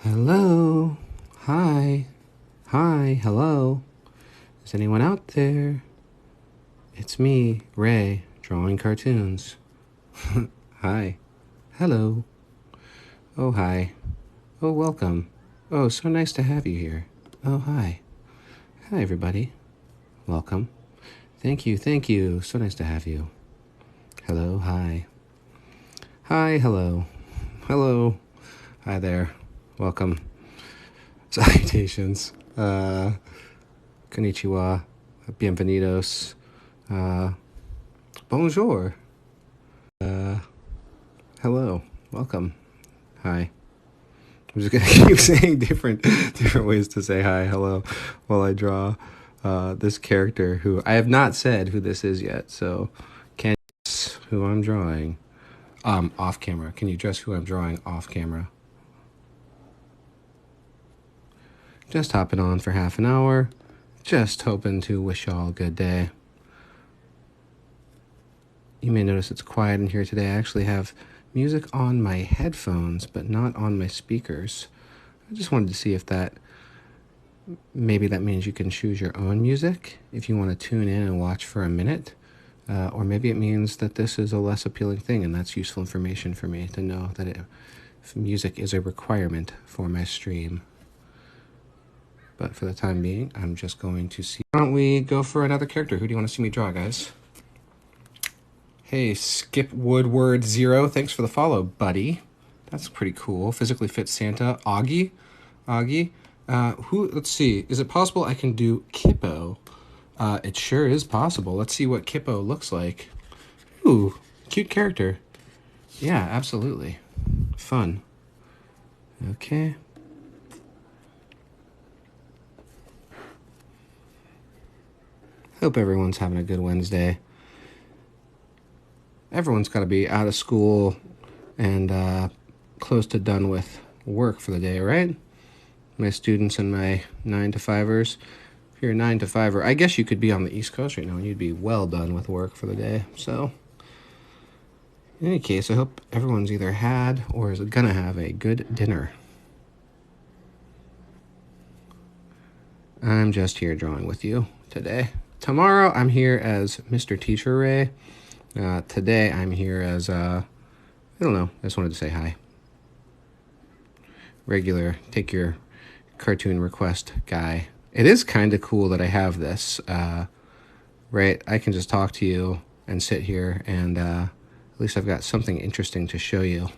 Hello. Hi. Hi. Hello. Is anyone out there? It's me, Ray, drawing cartoons. Hi. Hello. Oh, hi. Oh, welcome. Oh, so nice to have you here. Oh, hi. Hi, everybody. Welcome. Thank you. Thank you. So nice to have you. Hello. Hi. Hi. Hello. Hello. Hi there. Welcome. Salutations. Konnichiwa. Bienvenidos. Bonjour. Hello. Welcome. Hi. I'm just gonna keep saying different ways to say hi, hello, while I draw this character who I have not said who this is yet. So, can you guess who I'm drawing? Off camera. Can you guess who I'm drawing off camera? Just hopping on for half an hour. Just hoping to wish y'all a good day. You may notice it's quiet in here today. I actually have music on my headphones, but not on my speakers. I just wanted to see if maybe that means you can choose your own music if you want to tune in and watch for a minute. Or maybe it means that this is a less appealing thing, and that's useful information for me to know that music is a requirement for my stream. But for the time being, I'm just going to see. Why don't we go for another character? Who do you want to see me draw, guys? Hey, Skip Woodward 0, thanks for the follow, buddy. That's pretty cool. Physically Fit Santa. Auggie. Let's see. Is it possible I can do Kippo? It sure is possible. Let's see what Kippo looks like. Ooh, cute character. Yeah, absolutely. Fun. Okay. Hope everyone's having a good Wednesday. Everyone's got to be out of school and close to done with work for the day, right? My students and my 9-to-5ers. If you're a 9-to-5er, I guess you could be on the East Coast right now and you'd be well done with work for the day. So, in any case, I hope everyone's either had or is gonna have a good dinner. I'm just here drawing with you today. Tomorrow, I'm here as Mr. Teacher Ray. Today, I'm here as, I don't know, I just wanted to say hi. Regular, take your cartoon request guy. It is kind of cool that I have this, right? I can just talk to you and sit here and at least I've got something interesting to show you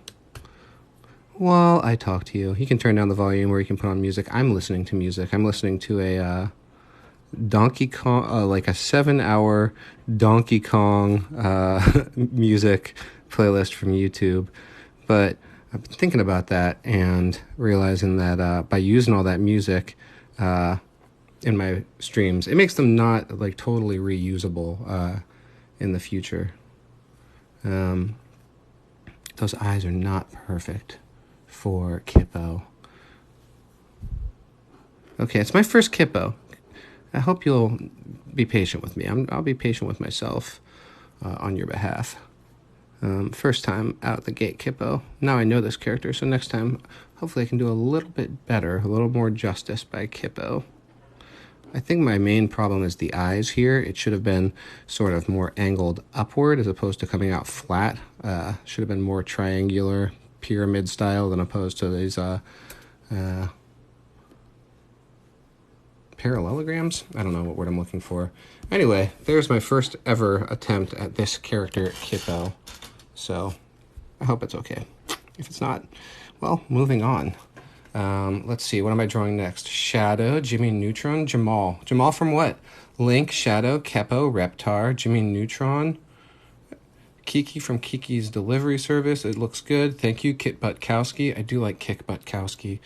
while I talk to you. You can turn down the volume or you can put on music. I'm listening to music. I'm listening to a Donkey Kong, like a 7-hour Donkey Kong music playlist from YouTube. But I've been thinking about that and realizing that by using all that music in my streams, it makes them not like totally reusable in the future. Those eyes are not perfect for Kippo. Okay, it's my first Kippo. I hope you'll be patient with me. I'll be patient with myself on your behalf. First time out the gate, Kippo. Now I know this character, so next time, hopefully I can do a little bit better, a little more justice by Kippo. I think my main problem is the eyes here. It should have been sort of more angled upward as opposed to coming out flat. Should have been more triangular, pyramid style than opposed to these parallelograms? I don't know what word I'm looking for. Anyway, there's my first ever attempt at this character, Kippo. So, I hope it's okay. If it's not, well, moving on. Let's see, what am I drawing next? Shadow, Jimmy Neutron, Jamal. Jamal from what? Link, Shadow, Keppo, Reptar, Jimmy Neutron, Kiki from Kiki's Delivery Service. It looks good. Thank you, Kit Butkowski. I do like Kit Butkowski.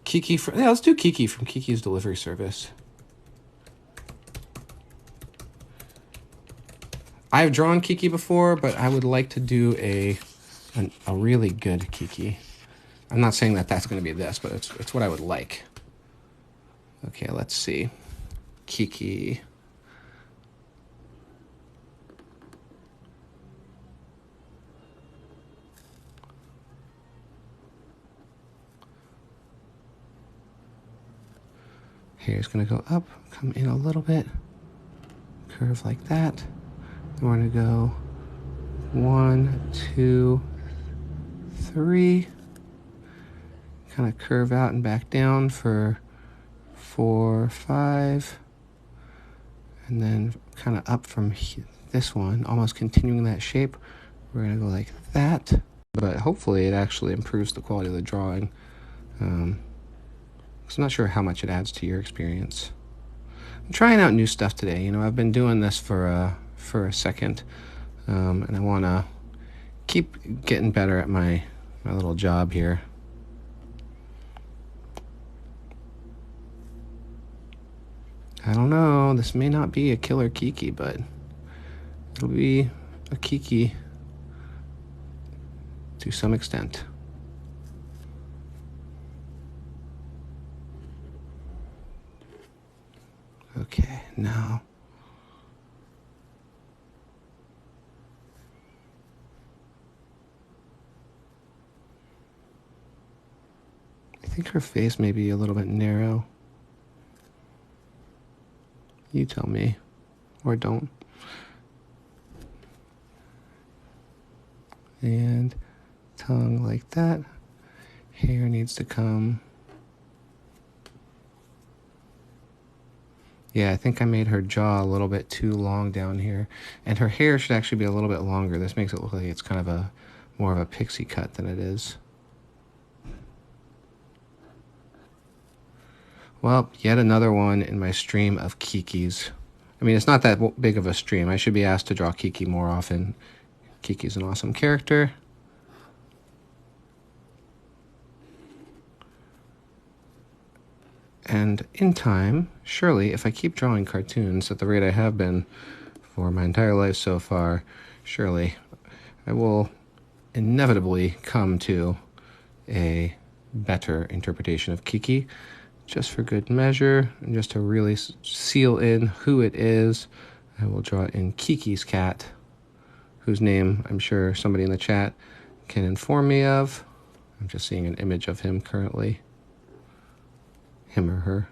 Kiki from, yeah, let's do Kiki from Kiki's Delivery Service. I've drawn Kiki before, but I would like to do a really good Kiki. I'm not saying that that's going to be this, but it's what I would like. Okay, let's see. Kiki. Hair's gonna go up, come in a little bit, curve like that. Then we're gonna go 1, 2, 3. Kind of curve out and back down for 4, 5. And then kind of up from this one, almost continuing that shape. We're gonna go like that. But hopefully it actually improves the quality of the drawing. I'm not sure how much it adds to your experience. I'm trying out new stuff today. You know, I've been doing this for a second, and I want to keep getting better at my little job here. I don't know. This may not be a killer Kiki, but it'll be a Kiki to some extent. Okay, now I think her face may be a little bit narrow. You tell me, or don't. And tongue like that. Hair needs to come. Yeah, I think I made her jaw a little bit too long down here. And her hair should actually be a little bit longer. This makes it look like it's kind of more of a pixie cut than it is. Well, yet another one in my stream of Kikis. I mean, it's not that big of a stream. I should be asked to draw Kiki more often. Kiki's an awesome character. And in time, surely, if I keep drawing cartoons at the rate I have been for my entire life so far, surely I will inevitably come to a better interpretation of Kiki. Just for good measure, and just to really seal in who it is, I will draw in Kiki's cat, whose name I'm sure somebody in the chat can inform me of. I'm just seeing an image of him currently. Him or her.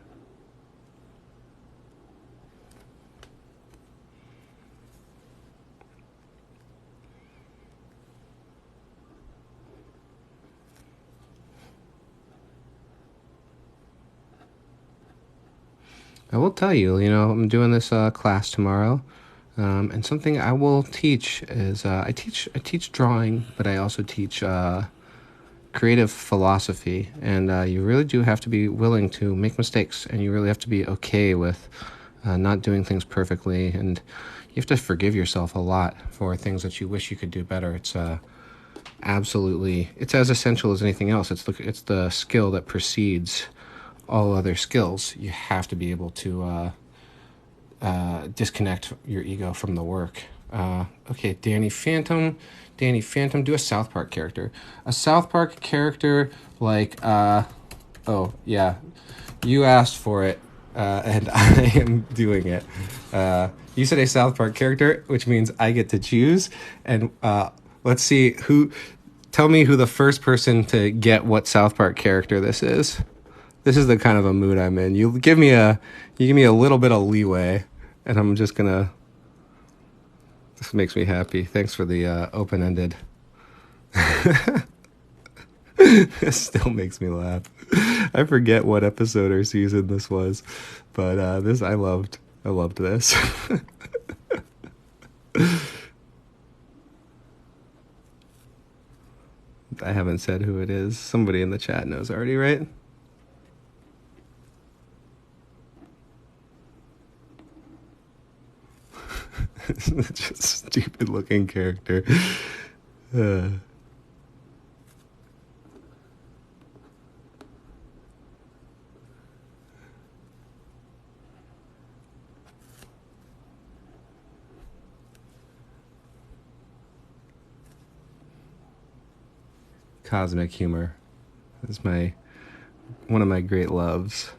I will tell you, I'm doing this class tomorrow, and something I will teach is I teach drawing, but I also teach creative philosophy, and you really do have to be willing to make mistakes, and you really have to be okay with not doing things perfectly, and you have to forgive yourself a lot for things that you wish you could do better. It's absolutely, it's as essential as anything else. It's the skill that precedes all other skills. You have to be able to disconnect your ego from the work. Okay, Danny Phantom, do a South Park character. A South Park character like, oh yeah, you asked for it, and I am doing it. You said a South Park character, which means I get to choose, and let's see tell me who the first person to get what South Park character this is. This is the kind of a mood I'm in. You give me a little bit of leeway, and I'm just gonna. This makes me happy. Thanks for the open-ended. It still makes me laugh. I forget what episode or season this was, but I loved this. I haven't said who it is. Somebody in the chat knows already, right? Just stupid looking character. Cosmic humor is one of my great loves.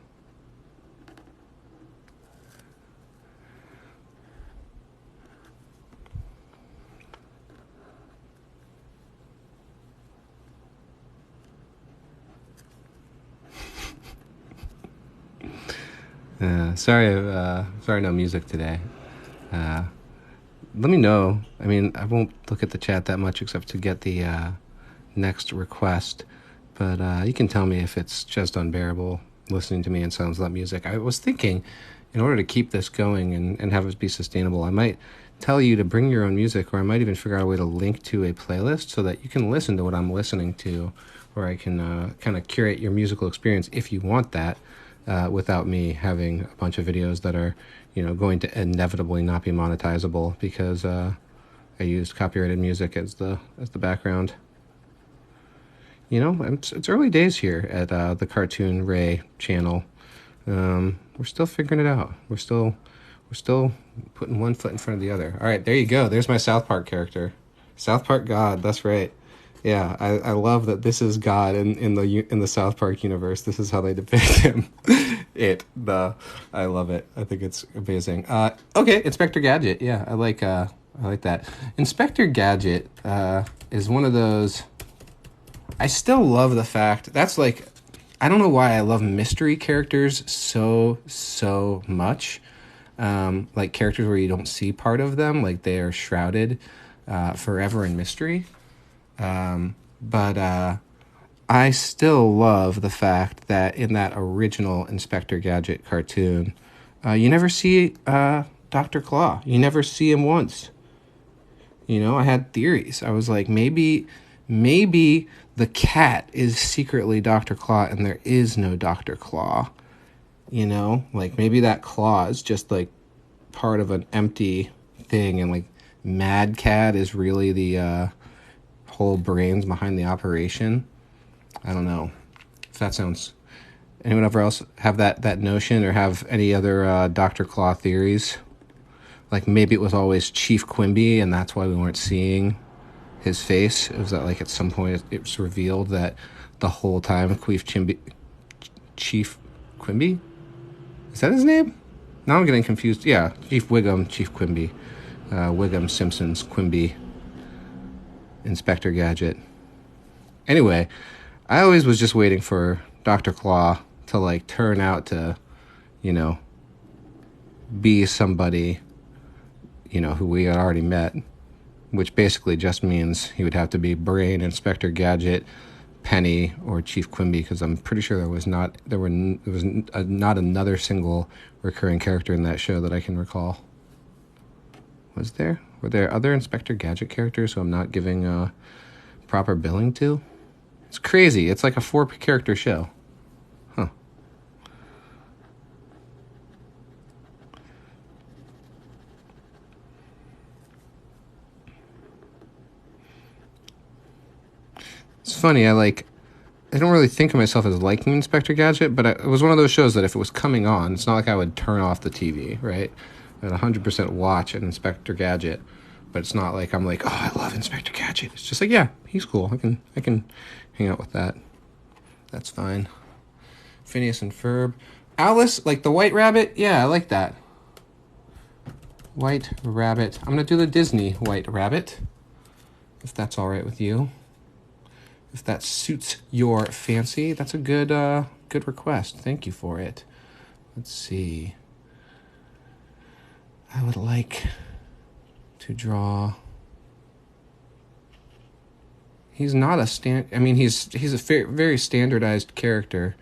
Sorry, no music today. Uh, Let me know. I mean, I won't look at the chat that much except to get the next request, but you can tell me if it's just unbearable listening to me in silence without music. I was thinking, in order to keep this going and have it be sustainable, I might tell you to bring your own music, or I might even figure out a way to link to a playlist so that you can listen to what I'm listening to, or I can kind of curate your musical experience if you want that, without me having a bunch of videos that are, going to inevitably not be monetizable because I used copyrighted music as the background. It's early days here at the Cartoon Ray channel. We're still figuring it out. We're still putting one foot in front of the other. All right, there you go. There's my South Park character, South Park God. That's right. Yeah, I love that this is God in the South Park universe. This is how they depict him. I love it. I think it's amazing. Okay, Inspector Gadget. Yeah, I like that. Inspector Gadget is one of those. I still love the fact that's like, I don't know why I love mystery characters so much. Like characters where you don't see part of them, like they are shrouded forever in mystery. But I still love the fact that in that original Inspector Gadget cartoon, you never see Dr. Claw. You never see him once. I had theories. I was like, maybe the cat is secretly Dr. Claw and there is no Dr. Claw. Like maybe that claw is just like part of an empty thing, and like Mad Cat is really the whole brains behind the operation. I don't know if that sounds. Anyone ever else have that notion, or have any other Dr. Claw theories? Like maybe it was always Chief Quimby, and that's why we weren't seeing his face. It was that like at some point it was revealed that the whole time Chief Quimby? Is that his name? Now I'm getting confused. Yeah, Chief Wiggum, Chief Quimby. Wiggum, Simpsons, Quimby, Inspector Gadget. Anyway, I always was just waiting for Dr. Claw to like turn out to, be somebody, who we had already met, which basically just means he would have to be Brain, Inspector Gadget, Penny, or Chief Quimby, because I'm pretty sure there was not another single recurring character in that show that I can recall. Was there? Were there other Inspector Gadget characters who I'm not giving proper billing to? It's crazy. It's like a 4-character show. Huh. It's funny. I don't really think of myself as liking Inspector Gadget, but it was one of those shows that if it was coming on, it's not like I would turn off the TV, right? I'd 100% watch an Inspector Gadget, but it's not like I'm like, oh, I love Inspector Gadget. It's just like, yeah, he's cool. I can hang out with that. That's fine. Phineas and Ferb. Alice, like the White Rabbit? Yeah, I like that. White Rabbit. I'm going to do the Disney White Rabbit, if that's all right with you. If that suits your fancy, that's a good request. Thank you for it. Let's see. I would like to draw. He's not a I mean, he's a very standardized character,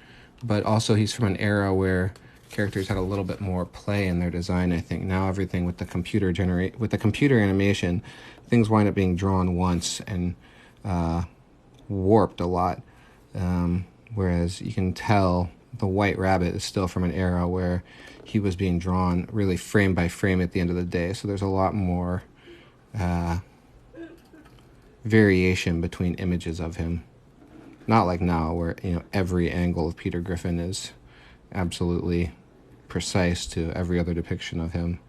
but also he's from an era where characters had a little bit more play in their design. I think now everything with the computer animation, things wind up being drawn once and warped a lot. Whereas you can tell the White Rabbit is still from an era where he was being drawn really frame by frame at the end of the day. So there's a lot more variation between images of him. Not like now where, every angle of Peter Griffin is absolutely precise to every other depiction of him.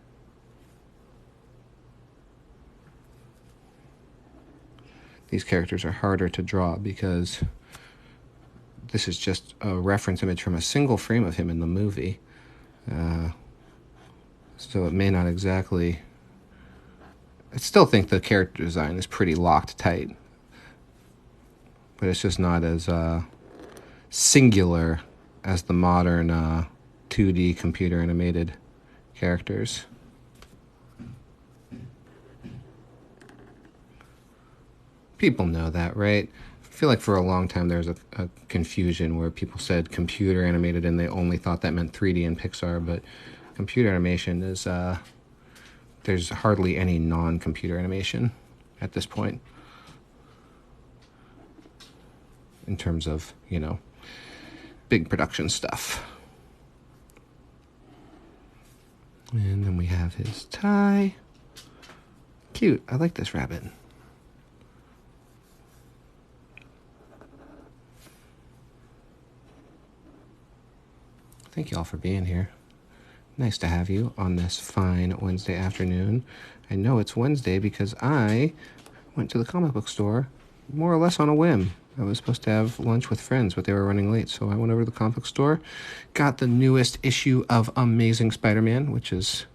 These characters are harder to draw because this is just a reference image from a single frame of him in the movie. So it may not exactly. I still think the character design is pretty locked tight, but it's just not as singular as the modern 2D computer animated characters. People know that, right? I feel like for a long time there was a confusion where people said computer animated and they only thought that meant 3D and Pixar, but computer animation is, there's hardly any non-computer animation at this point in terms of, you know, big production stuff. And then we have his tie. Cute. I like this rabbit. Thank you all for being here. Nice to have you on this fine Wednesday afternoon. I know it's Wednesday because I went to the comic book store more or less on a whim. I was supposed to have lunch with friends, but they were running late, so I went over to the comic book store, got the newest issue of Amazing Spider-Man, which is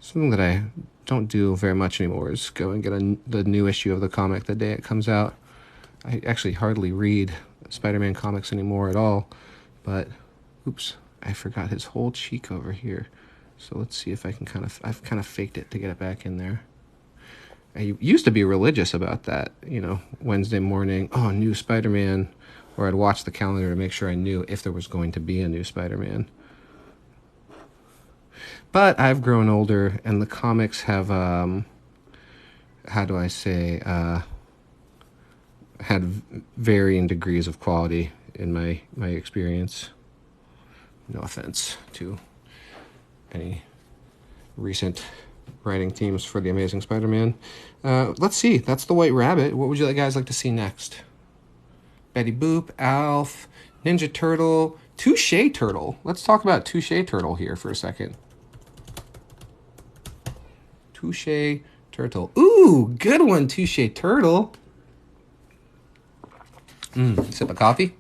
something that I don't do very much anymore, is go and get the new issue of the comic the day it comes out. I actually hardly read Spider-Man comics anymore at all, but, oops, I forgot his whole cheek over here. So let's see if I can I've kind of faked it to get it back in there. I used to be religious about that, you know, Wednesday morning, oh, new Spider-Man, or I'd watch the calendar to make sure I knew if there was going to be a new Spider-Man. But I've grown older, and the comics have, how do I say, had varying degrees of quality in my experience. No offense to any recent writing teams for the Amazing Spider-Man. Let's see. That's the White Rabbit. What would you guys like to see next? Betty Boop, Alf, Ninja Turtle, Touche Turtle. Let's talk about Touche Turtle here for a second. Touche Turtle. Ooh, good one, Touche Turtle. Sip of coffee.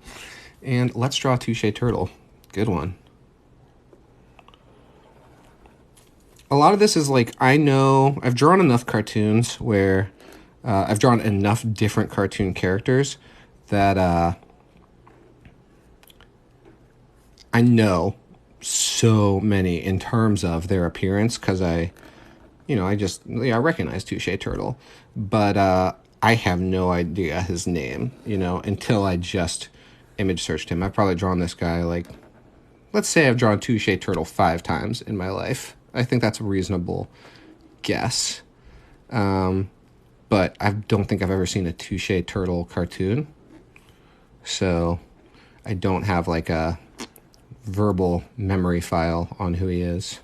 And let's draw Touche Turtle. Good one. A lot of this is like, I know I've drawn enough cartoons where I've drawn enough different cartoon characters that I know so many in terms of their appearance, because I recognize Touche Turtle, but I have no idea his name, you know, until I just image searched him. I've probably drawn this guy, like, let's say I've drawn Touche Turtle 5 times in my life. I think that's a reasonable guess. But I don't think I've ever seen a Touche Turtle cartoon. So I don't have like a verbal memory file on who he is.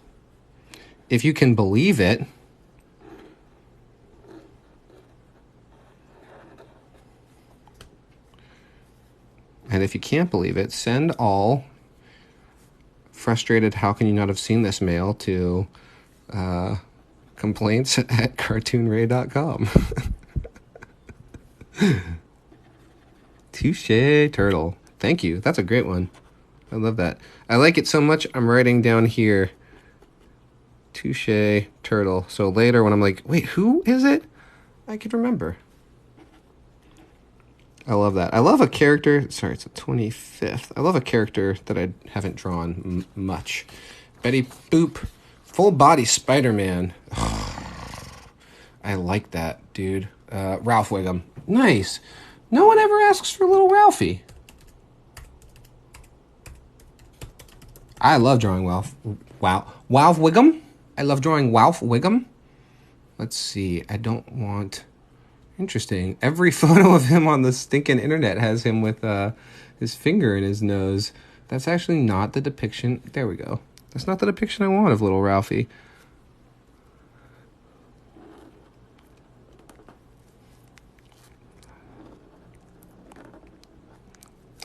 If you can believe it, and if you can't believe it, send all frustrated how can you not have seen this mail to complaints at cartoonray.com. Touche Turtle. Thank you. That's a great one. I love that. I like it so much, I'm writing down here Touche Turtle. So later when I'm like, wait, who is it? I could remember. I love that. I love a character. Sorry, it's the 25th. I love a character that I haven't drawn much. Betty Boop. Full body Spider-Man. I like that, dude. Ralph Wiggum. Nice. No one ever asks for little Ralphie. I love drawing Ralph Wiggum. I love drawing Ralph Wiggum. Let's see. I don't want... Interesting. Every photo of him on the stinking internet has him with his finger in his nose. That's actually not the depiction. There we go. That's not the depiction I want of little Ralphie.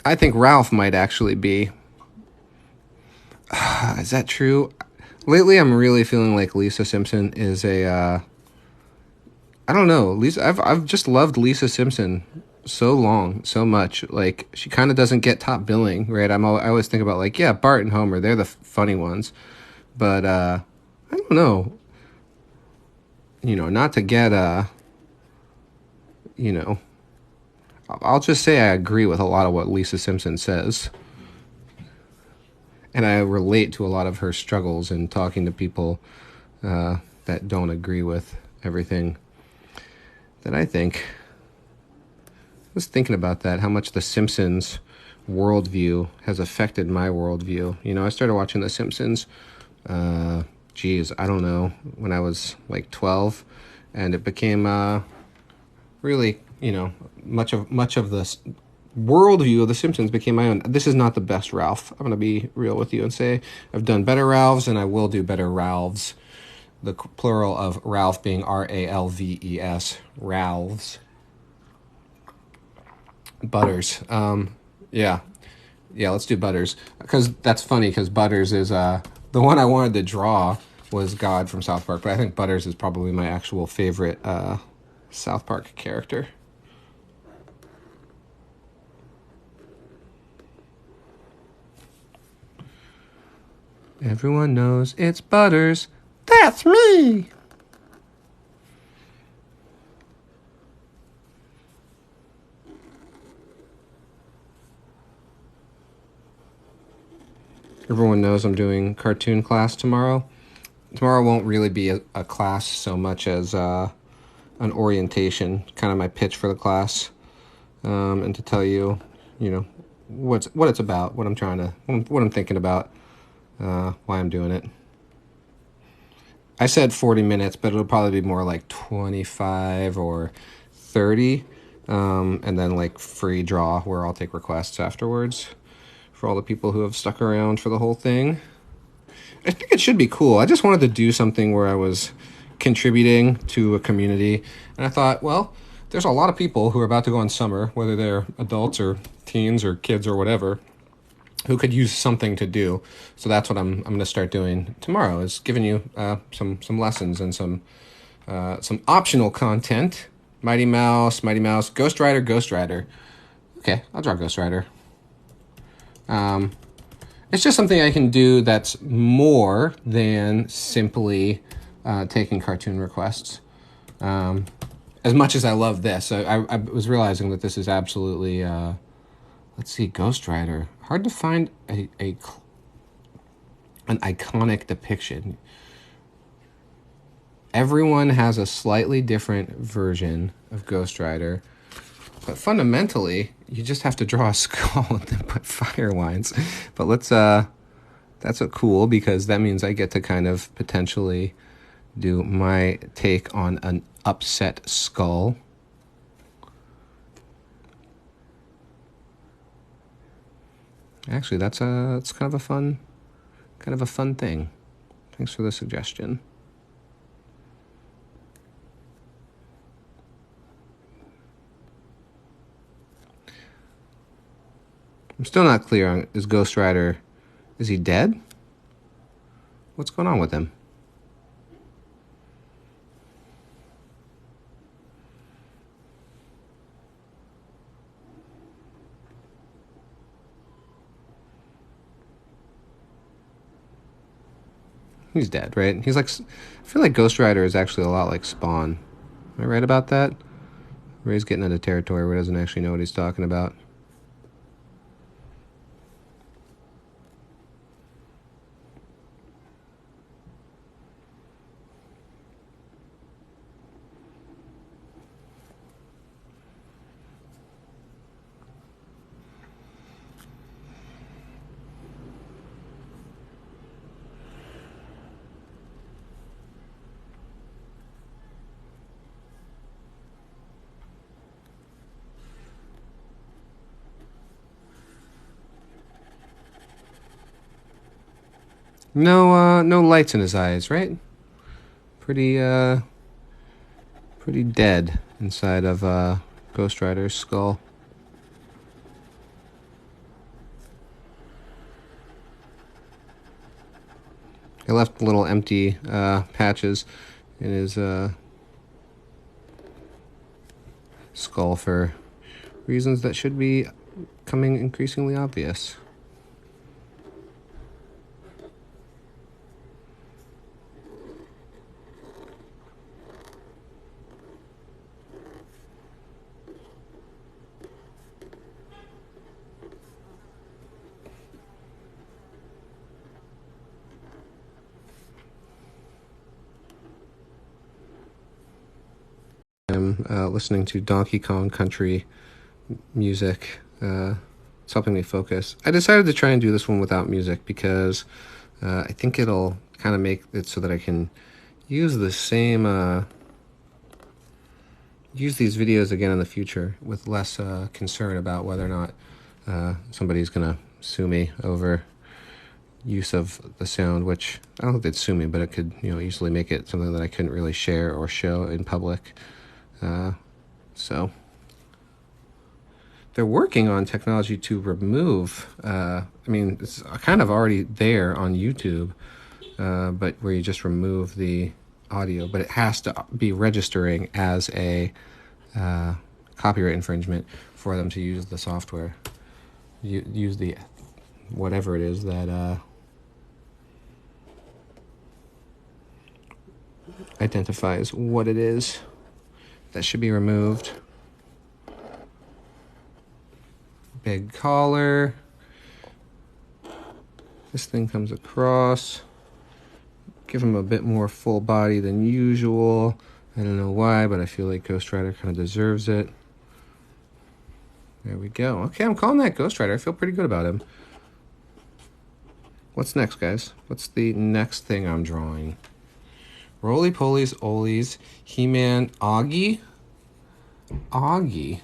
I think Ralph might actually be. Is that true? Lately, I'm really feeling like Lisa Simpson is a... I don't know. I've just loved Lisa Simpson so much. Like, she kind of doesn't get top billing, right? I always think about, like, yeah, Bart and Homer, they're the funny ones. But, I don't know. You know, not to get, you know, I'll just say I agree with a lot of what Lisa Simpson says. And I relate to a lot of her struggles in talking to people that don't agree with everything that I think. I was thinking about that, how much The Simpsons worldview has affected my worldview. You know, I started watching The Simpsons, I don't know, when I was like 12, and it became really, you know, much of the worldview of The Simpsons became my own. This is not the best Ralph. I'm going to be real with you and say I've done better Ralphs, and I will do better Ralphs. The plural of Ralph being Ralves, Ralphs. Butters. Yeah. Yeah, let's do Butters. Because that's funny, because Butters is the one I wanted to draw was God from South Park, but I think Butters is probably my actual favorite South Park character. Everyone knows it's Butters. That's me! Everyone knows I'm doing cartoon class tomorrow. Tomorrow won't really be a class so much as an orientation, kind of my pitch for the class, and to tell you, you know, what it's about, what I'm thinking about, why I'm doing it. I said 40 minutes, but it'll probably be more like 25 or 30, and then like free draw where I'll take requests afterwards for all the people who have stuck around for the whole thing. I think it should be cool. I just wanted to do something where I was contributing to a community, and I thought, well, there's a lot of people who are about to go on summer, whether they're adults or teens or kids or whatever, who could use something to do. So that's what I'm going to start doing tomorrow, is giving you some lessons and some optional content. Mighty Mouse, Ghost Rider. Okay, I'll draw Ghost Rider. It's just something I can do that's more than simply taking cartoon requests. As much as I love this, I was realizing that this is absolutely, let's see, Ghost Rider. Hard to find an iconic depiction. Everyone has a slightly different version of Ghost Rider, but fundamentally, you just have to draw a skull and then put fire lines. But that's cool, because that means I get to kind of potentially do my take on an upset skull. Actually, that's kind of a fun thing. Thanks for the suggestion. I'm still not clear on, is Ghost Rider, is he dead? What's going on with him? He's dead, right? He's like, I feel like Ghost Rider is actually a lot like Spawn. Am I right about that? Where he's getting into territory where he doesn't actually know what he's talking about. No lights in his eyes, right? Pretty dead inside of Ghost Rider's skull. He left little empty patches in his skull for reasons that should be becoming increasingly obvious. listening to Donkey Kong Country music. It's helping me focus. I decided to try and do this one without music because I think it'll kind of make it so that I can use the same, use these videos again in the future with less concern about whether or not somebody's going to sue me over use of the sound, which I don't think they'd sue me, but it could, easily make it something that I couldn't really share or show in public. So they're working on technology to remove, it's kind of already there on YouTube, but where you just remove the audio, but it has to be registering as a copyright infringement for them to use the software, use the whatever it is that identifies what it is that should be removed. Big collar. This thing comes across. Give him a bit more full body than usual. I don't know why, but I feel like Ghost Rider kind of deserves it. There we go. Okay, I'm calling that Ghost Rider. I feel pretty good about him. What's next, guys? What's the next thing I'm drawing? Roly-polies, Olies, He-Man, Auggie? Auggie?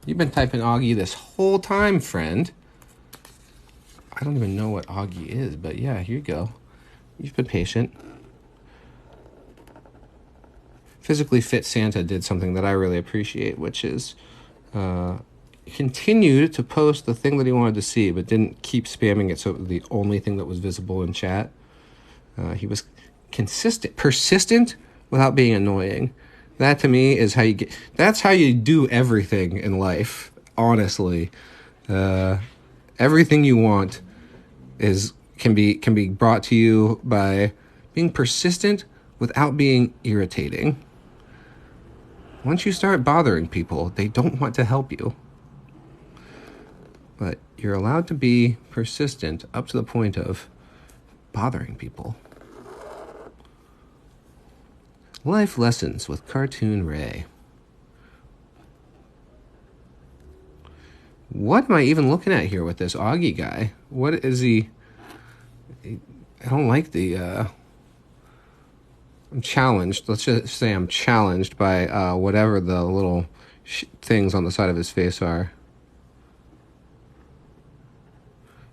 You've been typing Auggie this whole time, friend. I don't even know what Auggie is, but yeah, here you go. You've been patient. Physically Fit Santa did something that I really appreciate, which is continued to post the thing that he wanted to see, but didn't keep spamming it so it was the only thing that was visible in chat. He was persistent without being annoying. That to me is how you get. That's how you do everything in life. Honestly, everything you want can be brought to you by being persistent without being irritating. Once you start bothering people, they don't want to help you. But you're allowed to be persistent up to the point of bothering people. Life Lessons with Cartoon Ray. What am I even looking at here with this Auggie guy? What is he? I don't like the... I'm challenged. Let's just say I'm challenged by whatever the little things on the side of his face are.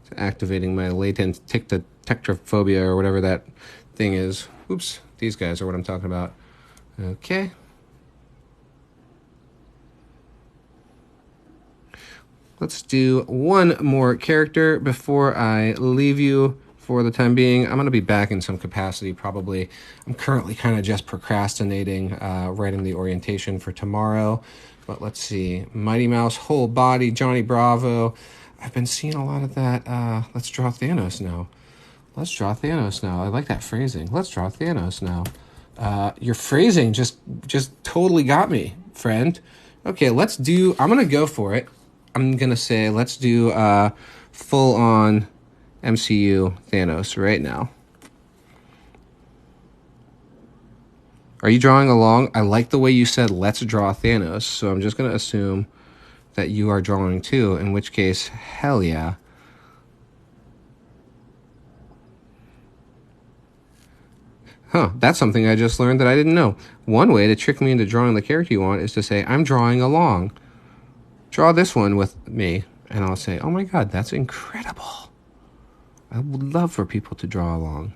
It's activating my latent tectrophobia or whatever that thing is. Oops. These guys are what I'm talking about. Okay. Let's do one more character before I leave you for the time being. I'm going to be back in some capacity probably. I'm currently kind of just procrastinating writing the orientation for tomorrow. But let's see. Mighty Mouse, Whole Body, Johnny Bravo. I've been seeing a lot of that. Let's draw Thanos now. Let's draw Thanos now. I like that phrasing. Let's draw Thanos now. Your phrasing just totally got me, friend. Okay, let's do... I'm going to go for it. I'm going to say let's do full-on MCU Thanos right now. Are you drawing along? I like the way you said let's draw Thanos, so I'm just going to assume that you are drawing too, in which case, hell yeah. Huh, that's something I just learned that I didn't know. One way to trick me into drawing the character you want is to say, I'm drawing along. Draw this one with me. And I'll say, oh my god, that's incredible. I would love for people to draw along.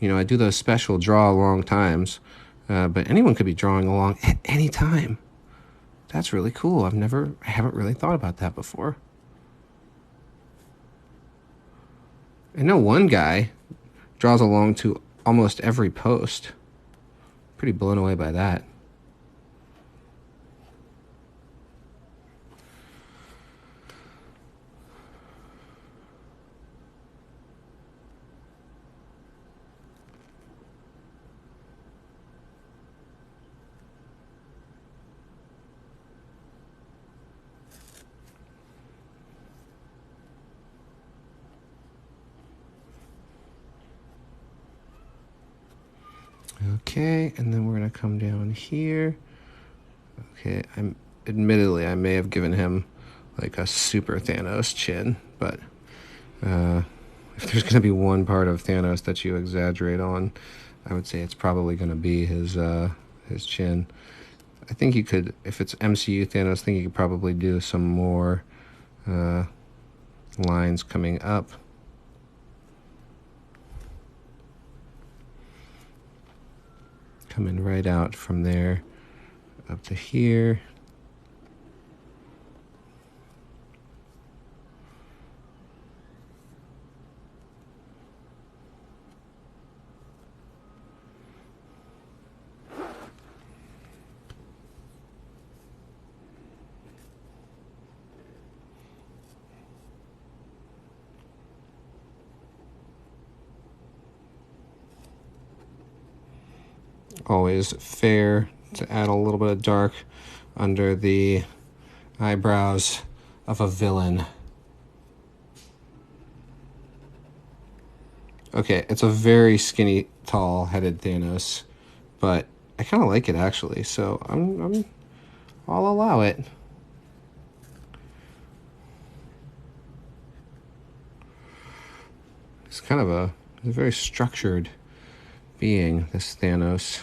I do those special draw along times, but anyone could be drawing along at any time. That's really cool. I haven't really thought about that before. I know one guy draws along to almost every post. Pretty blown away by that. Okay, and then we're going to come down here Okay, admittedly, I may have given him like a super Thanos chin, but if there's going to be one part of Thanos that you exaggerate on, I would say it's probably going to be his chin. I think you could, if it's MCU Thanos, I think you could probably do some more lines coming up. Coming right out from there up to here. Always fair to add a little bit of dark under the eyebrows of a villain. Okay, it's a very skinny, tall-headed Thanos, but I kind of like it actually, so I'll allow it. It's kind of a very structured being, this Thanos.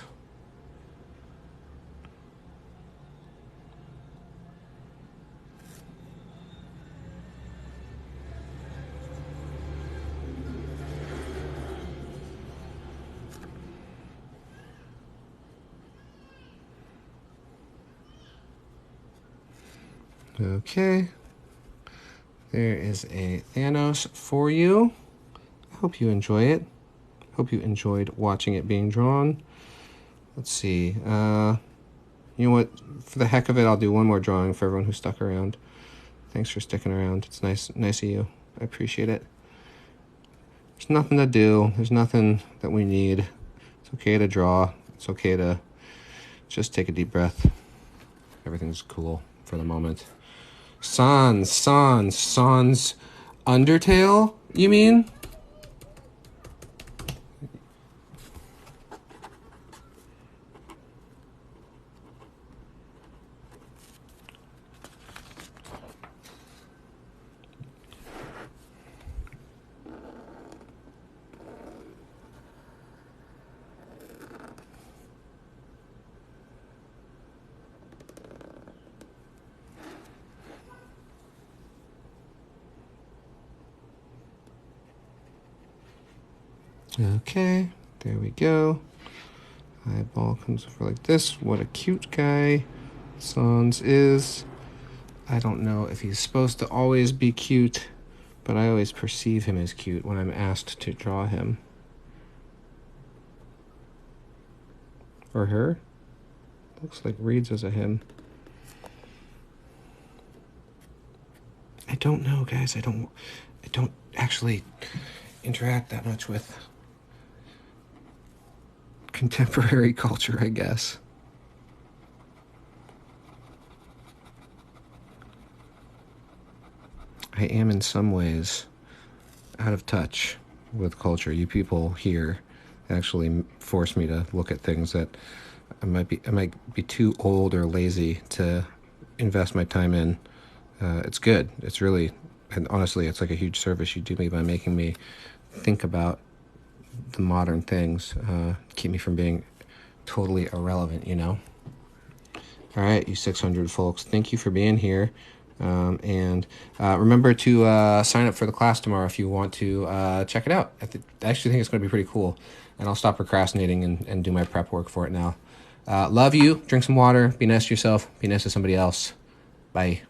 Okay, there is a Thanos for you. I hope you enjoy it. Hope you enjoyed watching it being drawn. Let's see. You know what? For the heck of it, I'll do one more drawing for everyone who stuck around. Thanks for sticking around. It's nice of you. I appreciate it. There's nothing to do. There's nothing that we need. It's okay to draw. It's okay to just take a deep breath. Everything's cool for the moment. Sans Undertale, you mean? Okay, there we go. Eyeball comes over like this. What a cute guy Sans is. I don't know if he's supposed to always be cute, but I always perceive him as cute when I'm asked to draw him. Or her. Looks like reads as a him. I don't know, guys. I don't actually interact that much with contemporary culture, I guess. I am in some ways out of touch with culture. You people here actually force me to look at things that I might be too old or lazy to invest my time in. It's good. It's really, and honestly, it's like a huge service you do me by making me think about the modern things, keep me from being totally irrelevant, you know? All right, you 600 folks, thank you for being here. And remember to sign up for the class tomorrow if you want to check it out. I actually think it's going to be pretty cool. And I'll stop procrastinating and do my prep work for it now. Love you. Drink some water. Be nice to yourself. Be nice to somebody else. Bye.